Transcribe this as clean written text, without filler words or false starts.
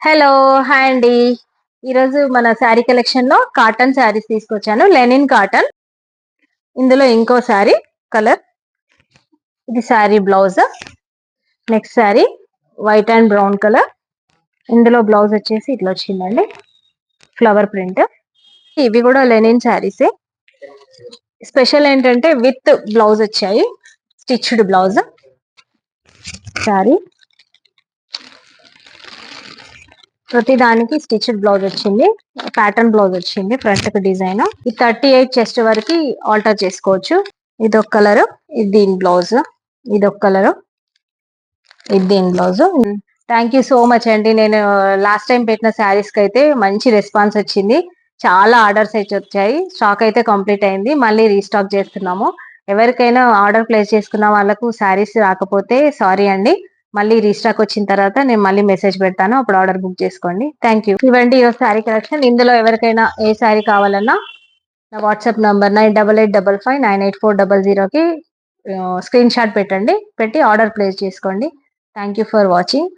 Hello! Hi అండి. ఈరోజు మన శారీ కలెక్షన్‌లో కాటన్ శారీస్ తీసుకొచ్చాను. Linen cotton. ఇందులో ఇంకో శారీ కలర్. ఇది saree blouse. Next saree white and brown colour. ఇందులో బ్లౌజ్ వచ్చేసి ఇట్లా వచ్చిందండి. Flower print. ఇవి కూడా లెనిన్ శారీసే. స్పెషల్ ఏంటంటే విత్ బ్లౌజ్ వచ్చాయి. Stitched blouse. శారీ ప్రతి దానికి స్టిచ్డ్ బ్లౌజ్ వచ్చింది. ప్యాటర్న్ బ్లౌజ్ వచ్చింది. ఫ్రంట్ కి డిజైన్. ఈ 38 చెస్ట్ వరకు ఆల్టర్ చేసుకోవచ్చు. ఇదొక కలర్. ఇది దీని బ్లౌజ్. ఇదొక కలర్. ఇది దీని blouse. Thank you so much అండి. నేను లాస్ట్ టైం పెట్టిన శారీస్ కి అయితే మంచి రెస్పాన్స్ వచ్చింది. చాలా ఆర్డర్స్ అయితే వచ్చాయి. స్టాక్ అయితే కంప్లీట్ అయింది. మళ్ళీ రీస్టాక్ చేస్తున్నాము. ఎవరికైనా ఆర్డర్ ప్లేస్ చేసుకున్న వాళ్ళకు శారీస్ రాకపోతే సారీ అండి. మళ్ళీ రీస్టాక్ వచ్చిన తర్వాత నేను మళ్ళీ మెసేజ్ పెడతాను. అప్పుడు ఆర్డర్ బుక్ చేసుకోండి. Thank you. ఇవ్వండి ఈరోజు శారీ కలెక్షన్. ఇందులో ఎవరికైనా ఏ శారీ కావాలన్నా నా వాట్సాప్ నంబర్ 9885598400కి స్క్రీన్ షాట్ పెట్టండి. పెట్టి ఆర్డర్ ప్లేస్ చేసుకోండి. Thank you for watching.